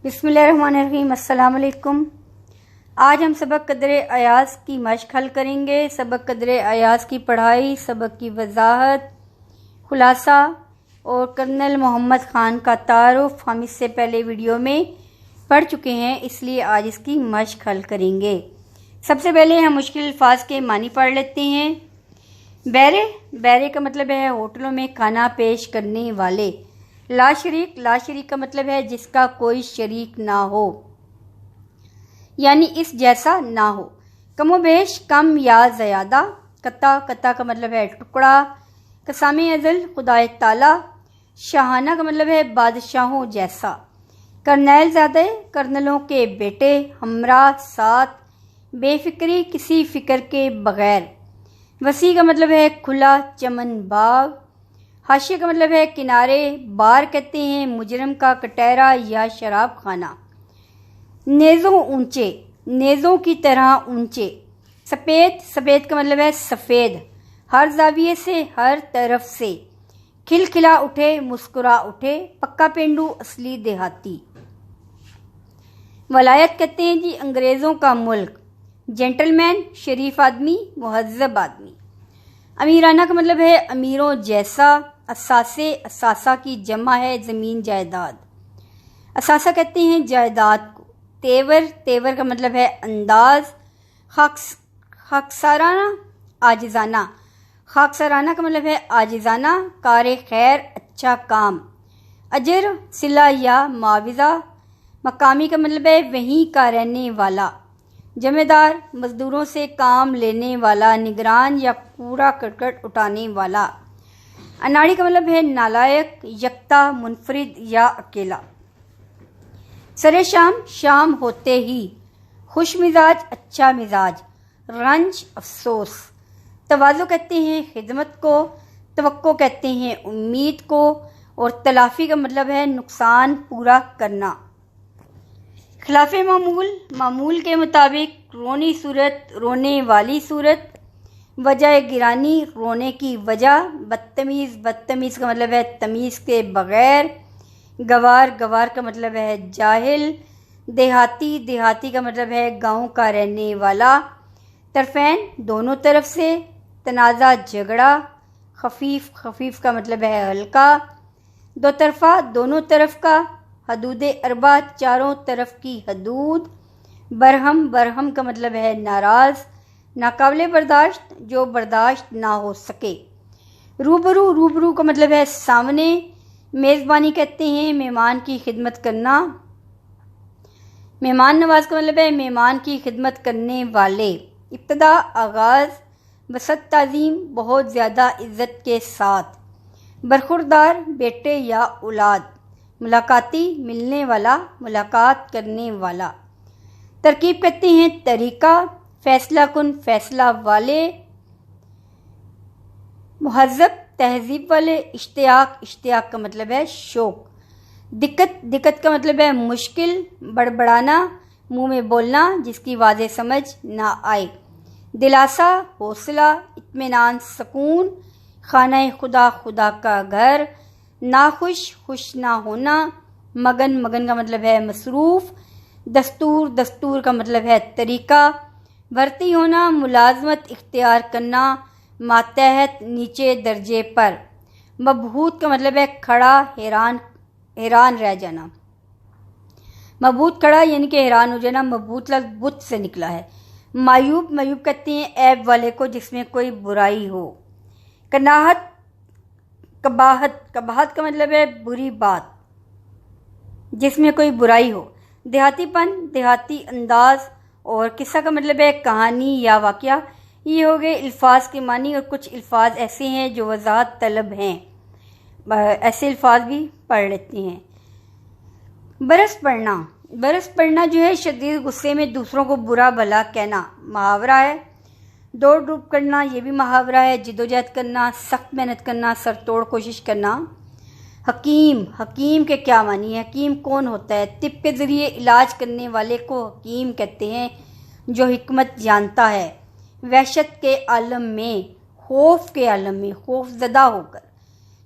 بسم اللہ الرحمن الرحیم۔ السلام علیکم۔ آج ہم سبق قدر ایاز کی مشق حل کریں گے۔ سبق قدر ایاز کی پڑھائی، سبق کی وضاحت، خلاصہ اور کرنل محمد خان کا تعارف ہم اس سے پہلے ویڈیو میں پڑھ چکے ہیں، اس لیے آج اس کی مشق حل کریں گے۔ سب سے پہلے ہم مشکل الفاظ کے معنی پڑھ لیتے ہیں۔ بیرے کا مطلب ہے ہوٹلوں میں کھانا پیش کرنے والے۔ لا شریک کا مطلب ہے جس کا کوئی شریک نہ ہو، یعنی اس جیسا نہ ہو۔ کم و بیش، کم یا زیادہ۔ قطع کا مطلب ہے ٹکڑا۔ قسام ازل، خدائے تعالی۔ شاہانہ کا مطلب ہے بادشاہوں جیسا۔ کرنیل زادہ، کرنلوں کے بیٹے۔ ہمراہ، ساتھ۔ بے فکری، کسی فکر کے بغیر۔ وسیع کا مطلب ہے کھلا چمن باغ۔ حاشیے کا مطلب ہے کنارے۔ بار کہتے ہیں مجرم کا کٹہرا یا شراب خانہ۔ نیزوں اونچے، نیزوں کی طرح اونچے۔ سفید کا مطلب ہے سفید۔ ہر زاویے سے، ہر طرف سے۔ کھلکھلا اٹھے، مسکرا اٹھے۔ پکا پینڈو، اصلی دیہاتی۔ ولایت کہتے ہیں جی انگریزوں کا ملک۔ جینٹل مین، شریف آدمی، مہذب آدمی۔ امیرانہ کا مطلب ہے امیروں جیسا۔ اثاثہ کی جمع ہے زمین جائیداد۔ اثاثہ کہتے ہیں جائیداد کو۔ تیور کا مطلب ہے انداز۔ خاکسارانہ، عاجزانہ۔ خاکسارانہ کا مطلب ہے عاجزانہ۔ کار خیر، اچھا کام۔ اجر، صلہ یا معاوضہ۔ مقامی کا مطلب ہے وہیں کا رہنے والا۔ جمع دار، مزدوروں سے کام لینے والا۔ نگران یا کوڑا کرکٹ اٹھانے والا۔ اناڑی کا مطلب ہے نالائق، یکتا، منفرد یا اکیلا۔ سر شام، شام ہوتے ہی۔ خوش مزاج، اچھا مزاج۔ رنج، افسوس۔ تواضع کہتے ہیں خدمت کو۔ توقع کہتے ہیں امید کو۔ اور تلافی کا مطلب ہے نقصان پورا کرنا۔ خلاف معمول، معمول کے مطابق۔ رونی صورت، رونے والی صورت۔ وجہ گرانی، رونے کی وجہ۔ بدتمیز کا مطلب ہے تمیز کے بغیر۔ گوار کا مطلب ہے جاہل۔ دیہاتی کا مطلب ہے گاؤں کا رہنے والا۔ طرفین، دونوں طرف سے۔ تنازع، جھگڑا۔ خفیف کا مطلب ہے ہلکا۔ دو طرفہ، دونوں طرف کا۔ حدود اربع، چاروں طرف کی حدود۔ برہم کا مطلب ہے ناراض۔ ناقابل برداشت، جو برداشت نہ ہو سکے۔ روبرو کا مطلب ہے سامنے۔ میزبانی کہتے ہیں مہمان کی خدمت کرنا۔ مہمان نواز کا مطلب ہے مہمان کی خدمت کرنے والے۔ ابتدا، آغاز۔ بسط تعظیم، بہت زیادہ عزت کے ساتھ۔ برخوردار، بیٹے یا اولاد۔ ملاقاتی، ملنے والا، ملاقات کرنے والا۔ ترکیب کہتے ہیں طریقہ۔ فیصلہ کن، فیصلہ والے۔ مہذب، تہذیب والے۔ اشتیاق کا مطلب ہے شوق۔ دقت کا مطلب ہے مشکل۔ بڑبڑانا، منہ میں بولنا جس کی واضح سمجھ نہ آئے۔ دلاسا، حوصلہ۔ اطمینان، سکون۔ خانہ خدا، خدا کا گھر۔ ناخوش، خوش نہ ہونا۔ مگن کا مطلب ہے مصروف۔ دستور کا مطلب ہے طریقہ۔ بھرتی ہونا، ملازمت اختیار کرنا۔ ماتحت، نیچے درجے پر۔ مبہوت کا مطلب ہے کھڑا، حیران رہ جانا۔ مبہوت، کھڑا یعنی کہ حیران ہو جانا۔ مبہوت لفظ بت سے نکلا ہے۔ معیوب کہتے ہیں عیب والے کو جس میں کوئی برائی ہو۔ قباحت کا مطلب ہے بری بات جس میں کوئی برائی ہو۔ دیہاتی پن، دیہاتی انداز۔ اور قصہ کا مطلب ہے کہانی یا واقعہ۔ یہ ہو گئے الفاظ کے معنی، اور کچھ الفاظ ایسے ہیں جو وضاحت طلب ہیں، ایسے الفاظ بھی پڑھ لیتے ہیں۔ برس پڑنا جو ہے شدید غصے میں دوسروں کو برا بھلا کہنا، محاورہ ہے۔ دوڑ دھوپ کرنا، یہ بھی محاورہ ہے۔ جدوجہد کرنا، سخت محنت کرنا، سر توڑ کوشش کرنا۔ حکیم کے کیا معنی ہے؟ حکیم کون ہوتا ہے؟ طب کے ذریعے علاج کرنے والے کو حکیم کہتے ہیں، جو حکمت جانتا ہے۔ وحشت کے عالم میں، خوف کے عالم میں، خوف زدہ ہو کر۔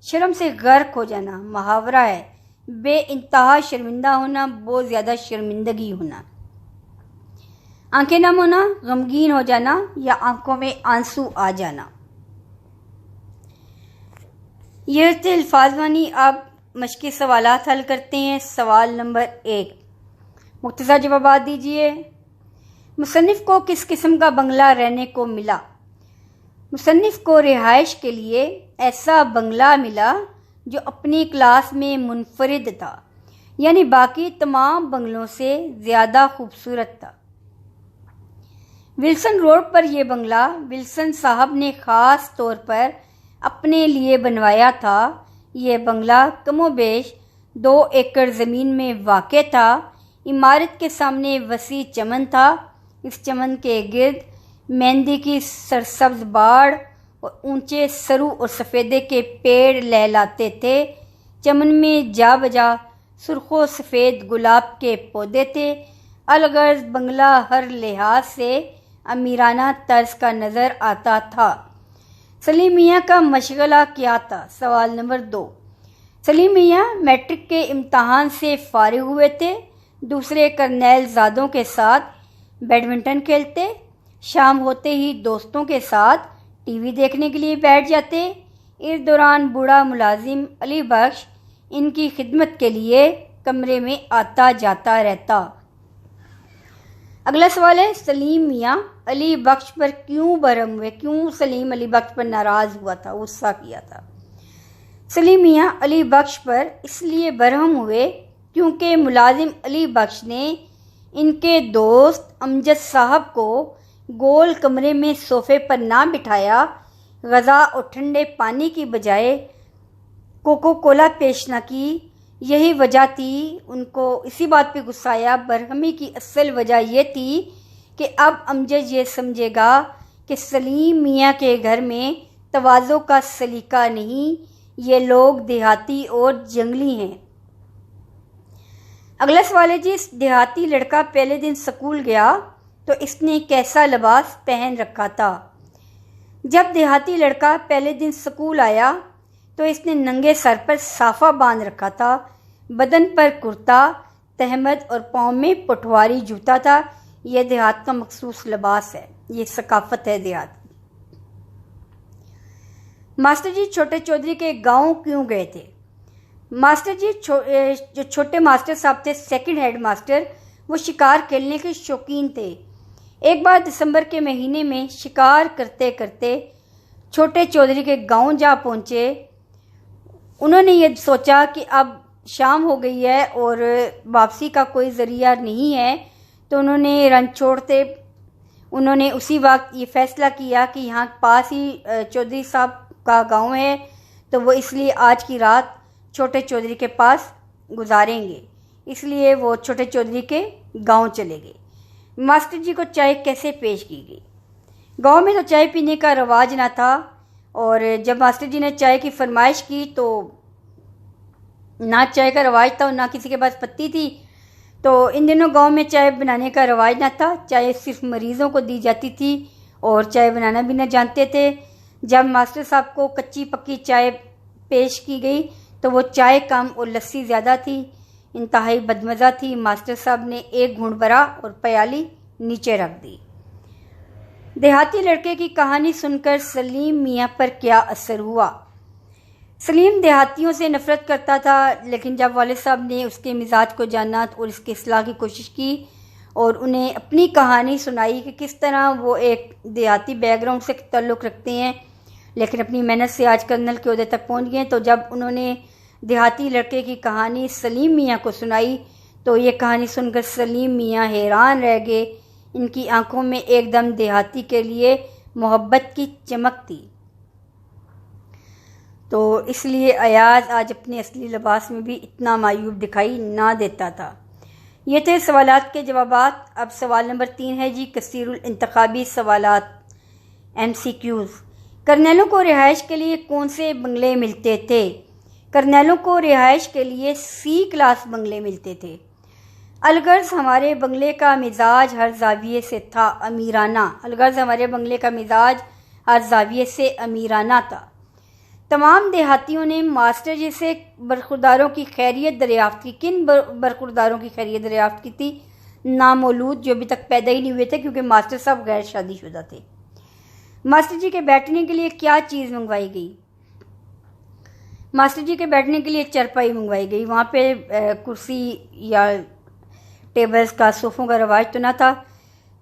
شرم سے غرق ہو جانا، محاورہ ہے۔ بے انتہا شرمندہ ہونا، بہت زیادہ شرمندگی ہونا، آنکھیں نم ہونا، غمگین ہو جانا یا آنکھوں میں آنسو آ جانا۔ یہ تھے الفاظ معنی۔ آپ مشقی سوالات حل کرتے ہیں۔ سوال نمبر 1، مختصر جوابات دیجیے۔ مصنف کو کس قسم کا بنگلہ رہنے کو ملا؟ مصنف کو رہائش کے لیے ایسا بنگلہ ملا جو اپنی کلاس میں منفرد تھا، یعنی باقی تمام بنگلوں سے زیادہ خوبصورت تھا۔ ولسن روڈ پر یہ بنگلہ ولسن صاحب نے خاص طور پر اپنے لیے بنوایا تھا۔ یہ بنگلہ کم و بیش 2 ایکڑ زمین میں واقع تھا۔ عمارت کے سامنے وسیع چمن تھا۔ اس چمن کے گرد مہندی کی سرسبز باڑ اور اونچے سرو اور سفیدے کے پیڑ لہلاتے تھے۔ چمن میں جا بجا سرخ و سفید گلاب کے پودے تھے۔ الغرض بنگلہ ہر لحاظ سے امیرانہ طرز کا نظر آتا تھا۔ سلیم میاں کا مشغلہ کیا تھا؟ سوال نمبر 2، سلیم میاں میٹرک کے امتحان سے فارغ ہوئے تھے۔ دوسرے کرنیل زادوں کے ساتھ بیڈمنٹن کھیلتے، شام ہوتے ہی دوستوں کے ساتھ ٹی وی دیکھنے کے لیے بیٹھ جاتے۔ اس دوران بوڑھا ملازم علی بخش ان کی خدمت کے لیے کمرے میں آتا جاتا رہتا۔ اگلا سوال ہے، سلیم میاں علی بخش پر کیوں برہم ہوئے؟ کیوں سلیم علی بخش پر ناراض ہوا تھا، غصہ کیا تھا؟ سلیم میاں علی بخش پر اس لیے برہم ہوئے کیونکہ ملازم علی بخش نے ان کے دوست امجد صاحب کو گول کمرے میں صوفے پر نہ بٹھایا، غذا اور ٹھنڈے پانی کی بجائے کوکو کولا پیش نہ کی۔ یہی وجہ تھی ان کو اسی بات پہ غصہ آیا۔ برہمی کی اصل وجہ یہ تھی کہ اب امجد یہ سمجھے گا کہ سلیم میاں کے گھر میں تواضع کا سلیقہ نہیں، یہ لوگ دیہاتی اور جنگلی ہیں۔ اگلا سوال ہے جی، دیہاتی لڑکا پہلے دن سکول گیا تو اس نے کیسا لباس پہن رکھا تھا؟ جب دیہاتی لڑکا پہلے دن سکول آیا تو اس نے ننگے سر پر صافہ باندھ رکھا تھا، بدن پر کرتا تہمد اور پاؤں میں پٹواری جوتا تھا۔ یہ دیہات کا مخصوص لباس ہے، یہ ثقافت ہے دیہات کی۔ ماسٹر جی چھوٹے چودھری کے گاؤں کیوں گئے تھے؟ ماسٹر جی جو چھوٹے ماسٹر صاحب تھے، سیکنڈ ہیڈ ماسٹر، وہ شکار کھیلنے کے شوقین تھے۔ ایک بار دسمبر کے مہینے میں شکار کرتے کرتے چھوٹے چودھری کے گاؤں جا پہنچے۔ انہوں نے یہ سوچا کہ اب شام ہو گئی ہے اور واپسی کا کوئی ذریعہ نہیں ہے، تو انہوں نے رن چھوڑتے انہوں نے اسی وقت یہ فیصلہ کیا کہ یہاں پاس ہی چودھری صاحب کا گاؤں ہے، تو وہ اس لیے آج کی رات چھوٹے چودھری کے پاس گزاریں گے، اس لیے وہ چھوٹے چودھری کے گاؤں چلے گئے۔ ماسٹر جی کو چائے کیسے پیش کی گئی؟ گاؤں میں تو چائے پینے کا رواج نہ تھا، اور جب ماسٹر جی نے چائے کی فرمائش کی تو نہ چائے کا رواج تھا اور نہ کسی کے پاس پتی تھی، تو ان دنوں گاؤں میں چائے بنانے کا رواج نہ تھا، چائے صرف مریضوں کو دی جاتی تھی اور چائے بنانا بھی نہ جانتے تھے۔ جب ماسٹر صاحب کو کچی پکی چائے پیش کی گئی تو وہ چائے کم اور لسی زیادہ تھی، انتہائی بدمزہ تھی۔ ماسٹر صاحب نے ایک گھونٹ بھرا اور پیالی نیچے رکھ دی۔ دیہاتی لڑکے کی کہانی سن کر سلیم میاں پر کیا اثر ہوا؟ سلیم دیہاتیوں سے نفرت کرتا تھا، لیکن جب والد صاحب نے اس کے مزاج کو جانا اور اس کی اصلاح کی کوشش کی اور انہیں اپنی کہانی سنائی کہ کس طرح وہ ایک دیہاتی بیک گراؤنڈ سے تعلق رکھتے ہیں لیکن اپنی محنت سے آج کرنل کے عہدے تک پہنچ گئے، تو جب انہوں نے دیہاتی لڑکے کی کہانی سلیم میاں کو سنائی تو یہ کہانی سن کر سلیم میاں حیران رہ گئے۔ ان کی آنکھوں میں ایک دم دیہاتی کے لیے محبت کی چمک تھی۔ تو اس لیے ایاز آج اپنے اصلی لباس میں بھی اتنا معیوب دکھائی نہ دیتا تھا۔ یہ تھے سوالات کے جوابات۔ اب سوال نمبر 3 ہے جی، کثیر الانتخابی سوالات MCQs۔ کرنیلوں کو رہائش کے لیے کون سے بنگلے ملتے تھے؟ کرنیلوں کو رہائش کے لیے C کلاس بنگلے ملتے تھے۔ الغرض ہمارے بنگلے کا مزاج ہر زاویے سے تھا امیرانہ۔ الغرض ہمارے بنگلے کا مزاج ہر زاویے سے امیرانہ تھا۔ تمام دیہاتیوں نے ماسٹر جی سے برخورداروں کی خیریت دریافت کی. کن برخورداروں کی خیریت دریافت کی تھی؟ نامولود، جو ابھی تک پیدا ہی نہیں ہوئے تھے، کیونکہ ماسٹر صاحب غیر شادی شدہ تھے. ماسٹر جی کے بیٹھنے کے لیے کیا چیز منگوائی گئی؟ ماسٹر جی کے بیٹھنے کے لیے چرپائی منگوائی گئی. وہاں پہ کرسی یا ٹیبلز کا، صوفوں کا رواج تو نہ تھا،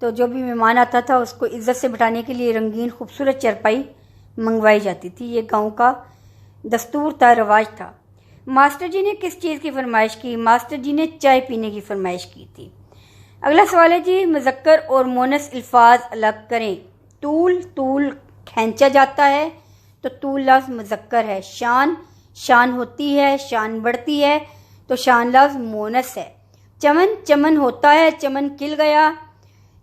تو جو بھی مہمان آتا تھا اس کو عزت سے بٹھانے کے لیے رنگین خوبصورت چرپائی منگوائی جاتی تھی. یہ گاؤں کا دستور تھا، رواج تھا. ماسٹر جی نے کس چیز کی فرمائش کی؟ ماسٹر جی نے چائے پینے کی فرمائش کی تھی. اگلا سوال ہے جی، مذکر اور مونث الفاظ الگ کریں. طول، طول کھینچا جاتا ہے تو طول لفظ مذکر ہے. شان، شان ہوتی ہے، شان بڑھتی ہے تو شان لفظ مونث ہے. چمن، چمن ہوتا ہے، چمن کھل گیا،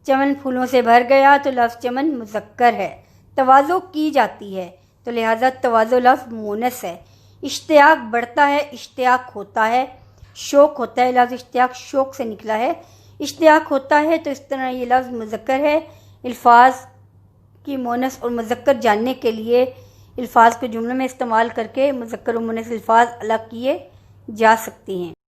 چمن پھولوں سے بھر گیا تو لفظ چمن مذکر ہے. تواضع کی جاتی ہے تو لہٰذا تواضع لفظ مونث ہے. اشتیاق بڑھتا ہے، اشتیاق ہوتا ہے. شوق ہوتا ہے، لفظ اشتیاق شوق سے نکلا ہے. اشتیاق ہوتا ہے تو اس طرح یہ لفظ مذکر ہے. الفاظ کی مونث اور مذکر جاننے کے لیے الفاظ کو جملوں میں استعمال کر کے مذکر و مونث الفاظ الگ کیے جا سکتے ہیں.